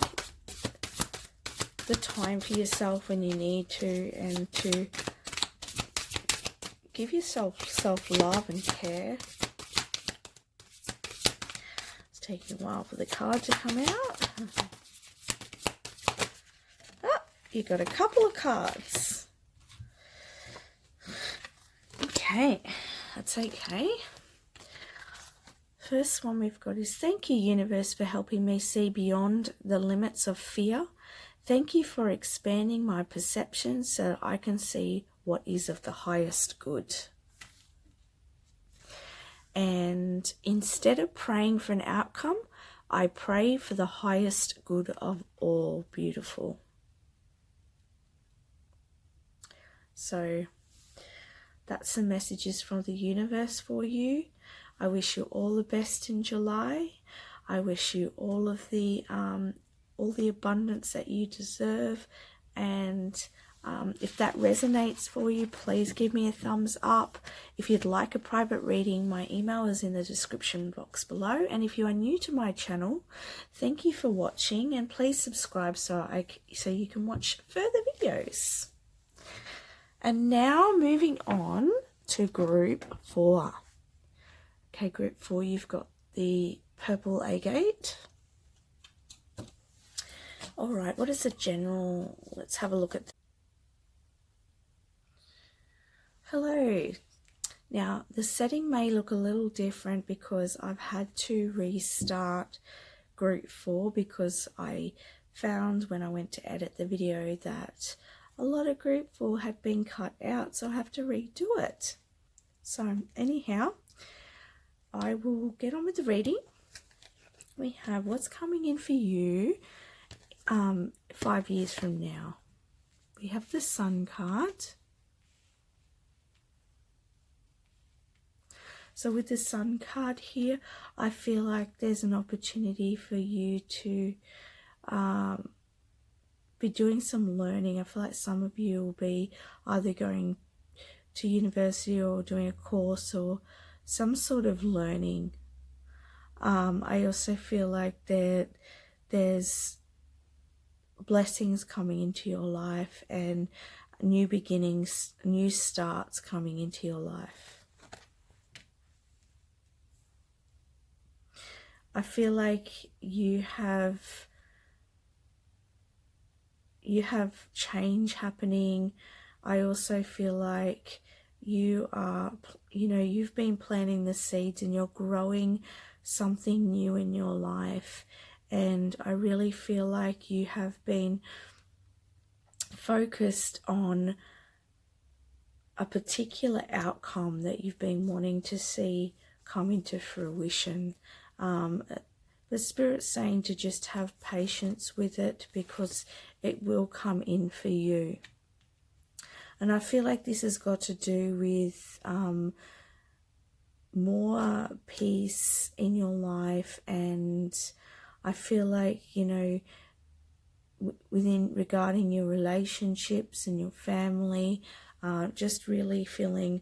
the time for yourself when you need to, and to give yourself self-love and care. It's taking a while for the card to come out. Oh, you got a couple of cards. Okay, that's okay. First one we've got is, thank you, universe, for helping me see beyond the limits of fear. Thank you for expanding my perception so that I can see what is of the highest good. And instead of praying for an outcome, I pray for the highest good of all. Beautiful. So that's the messages from the universe for you. I wish you all the best in July. I wish you all the abundance that you deserve. And if that resonates for you, please give me a thumbs up. If you'd like a private reading, my email is in the description box below. And if you are new to my channel, thank you for watching, and please subscribe so you can watch further videos. And now moving on to group 4. Okay, group 4, you've got the purple agate. All right, what is the general? Let's have a look at. Hello. Now, the setting may look a little different because I've had to restart group 4 because I found when I went to edit the video that a lot of group 4 had been cut out, so I have to redo it. So anyhow, I will get on with the reading. We have what's coming in for you 5 years from now. we have the Sun card. So with the Sun card here, I feel like there's an opportunity for you to be doing some learning. I feel like some of you will be either going to university or doing a course or some sort of learning. I also feel like there's blessings coming into your life and new beginnings, new starts coming into your life. I feel like you have change happening. I also feel like you've been planting the seeds and you're growing something new in your life. And I really feel like you have been focused on a particular outcome that you've been wanting to see come into fruition. The Spirit's saying to just have patience with it because it will come in for you. And I feel like this has got to do with more peace in your life, and I feel like, regarding your relationships and your family, just really feeling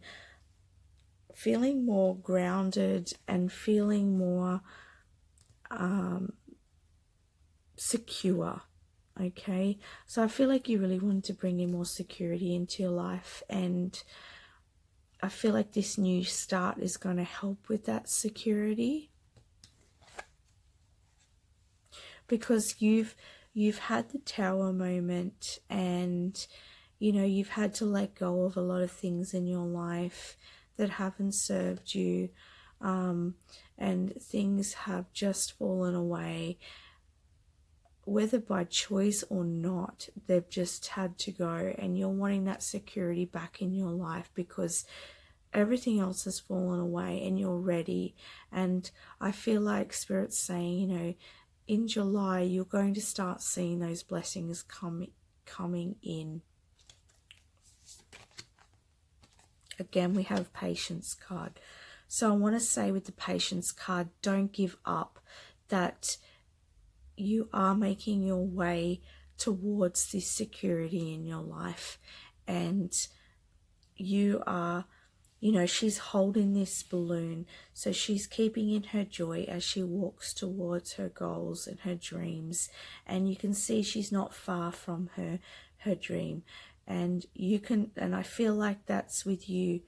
more grounded and feeling more secure. Okay, so I feel like you really wanted to bring in more security into your life, and I feel like this new start is going to help with that security, because you've had the Tower moment, and you've had to let go of a lot of things in your life that haven't served you, and things have just fallen away, whether by choice or not. They've just had to go, and you're wanting that security back in your life because everything else has fallen away and you're ready. And I feel like Spirit's saying, in July you're going to start seeing those blessings coming in. Again, we have Patience card. So I want to say with the Patience card, don't give up, that you are making your way towards this security in your life, and you are, she's holding this balloon, so she's keeping in her joy as she walks towards her goals and her dreams, and you can see she's not far from her dream, and I feel like that's with you.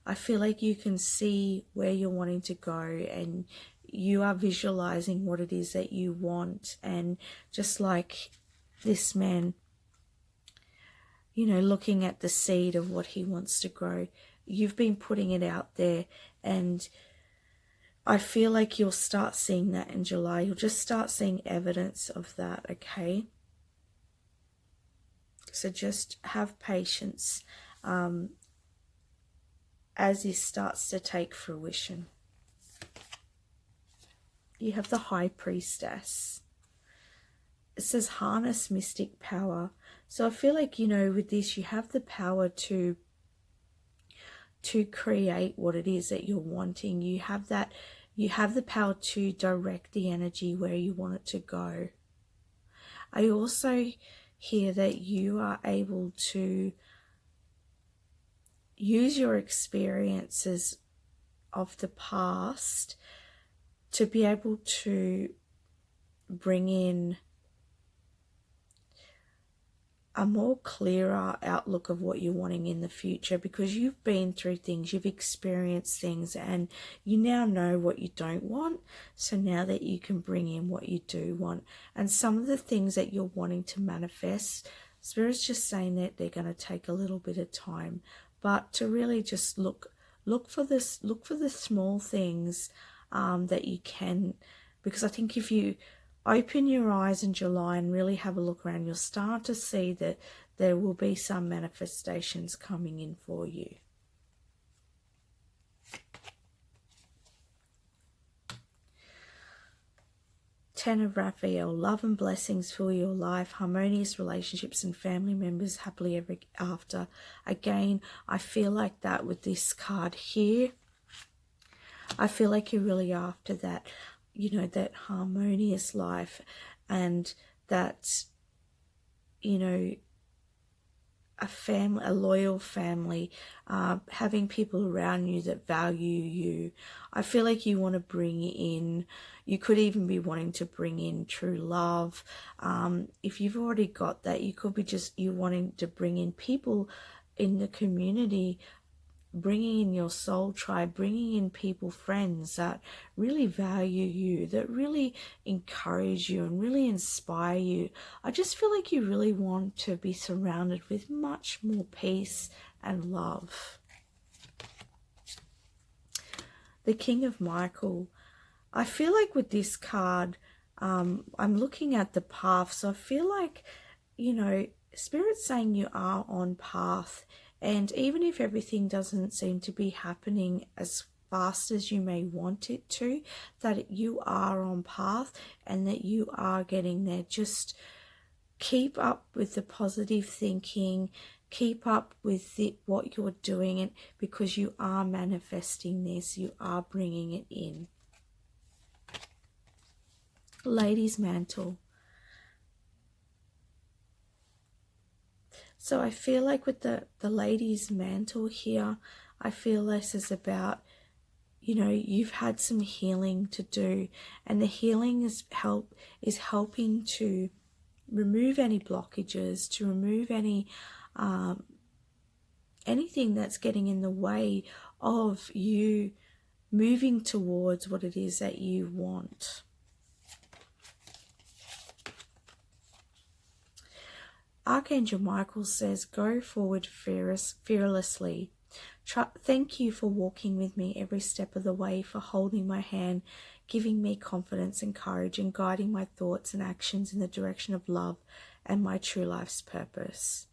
I feel like you can see where you're wanting to go, and you are visualizing what it is that you want. And just like this man, looking at the seed of what he wants to grow, you've been putting it out there, and I feel like you'll start seeing that in July. You'll just start seeing evidence of that, okay? So just have patience as this starts to take fruition. You have the High Priestess. It says harness mystic power. So I feel like, with this, you have the power to create what it is that you're wanting. You have the power to direct the energy where you want it to go. I also hear that you are able to use your experiences of the past to be able to bring in a more clearer outlook of what you're wanting in the future, because you've been through things, you've experienced things, and you now know what you don't want. So now that you can bring in what you do want, and some of the things that you're wanting to manifest, Spirit's just saying that they're going to take a little bit of time, but to really just look for the small things that you can, because I think if you open your eyes in July and really have a look around, you'll start to see that there will be some manifestations coming in for you. Ten of Raphael, love and blessings fill your life, harmonious relationships and family members happily ever after. Again, I feel like that with this card here. I feel like you're really after that, you know, that harmonious life, and that, you know, a family, a loyal family, having people around you that value you. I feel like you want to bring in, you could even be wanting to bring in true love. If you've already got that, you could be just you wanting to bring in people in the community, bringing in your soul tribe, bringing in people, friends that really value you, that really encourage you and really inspire you. I just feel like you really want to be surrounded with much more peace and love. The King of Michael. I feel like with this card, I'm looking at the path. So I feel like, you know, Spirit's saying you are on path. And even if everything doesn't seem to be happening as fast as you may want it to, that you are on path and that you are getting there. Just keep up with the positive thinking, keep up with what you're doing, because you are manifesting this, you are bringing it in. Lady's Mantle. So I feel like with the Lady's Mantle here, I feel this is about, you know, you've had some healing to do, and the healing is helping to remove any blockages, to remove any anything that's getting in the way of you moving towards what it is that you want. Archangel Michael says, go forward fearlessly. Thank you for walking with me every step of the way, for holding my hand, giving me confidence and courage, and guiding my thoughts and actions in the direction of love and my true life's purpose.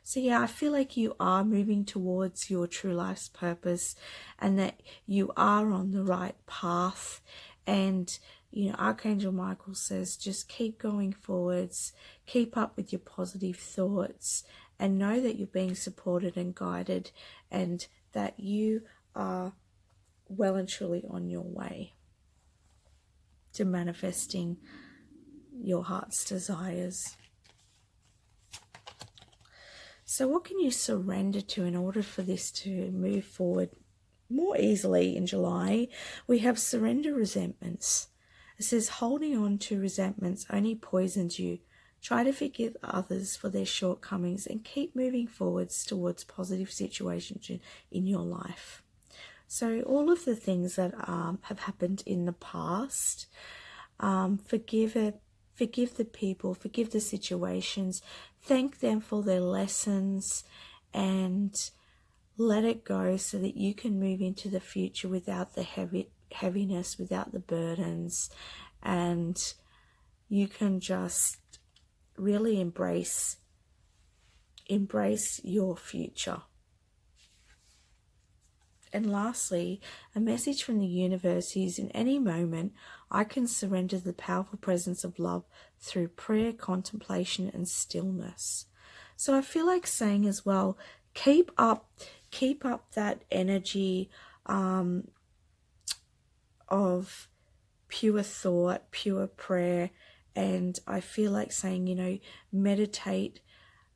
So yeah, I feel like you are moving towards your true life's purpose, and that you are on the right path. And you know, Archangel Michael says, just keep going forwards, keep up with your positive thoughts, and know that you're being supported and guided, and that you are well and truly on your way to manifesting your heart's desires. So what can you surrender to in order for this to move forward more easily in July? We have surrender resentments. It says, holding on to resentments only poisons you. Try to forgive others for their shortcomings and keep moving forwards towards positive situations in your life. So all of the things that have happened in the past, forgive the people, forgive the situations, thank them for their lessons, and let it go so that you can move into the future without the heaviness, without the burdens, and you can just really embrace your future. And lastly, a message from the universe is, in any moment, I can surrender the powerful presence of love through prayer, contemplation, and stillness. So I feel like saying as well, keep up that energy of pure thought, pure prayer. And I feel like saying, you know, meditate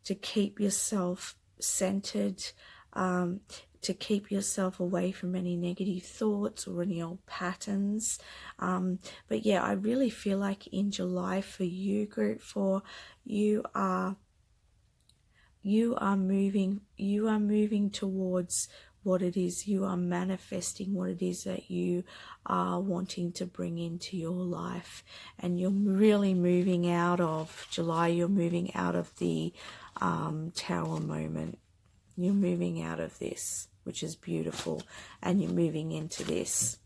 to keep yourself centered, to keep yourself away from any negative thoughts or any old patterns. But yeah, I really feel like in July for you, Group 4, you are moving towards what it is, you are manifesting what it is that you are wanting to bring into your life. And you're really moving out of July, you're moving out of the Tower moment. You're moving out of this, which is beautiful, and you're moving into this.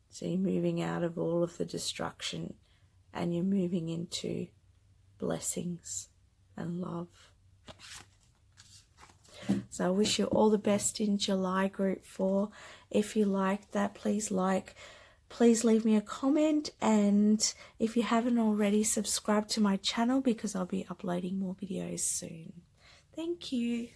So you're moving out of all of the destruction, and you're moving into blessings and love. So I wish you all the best in July, Group 4. If you like that, please like, please leave me a comment, and if you haven't already, subscribe to my channel because I'll be uploading more videos soon. Thank you.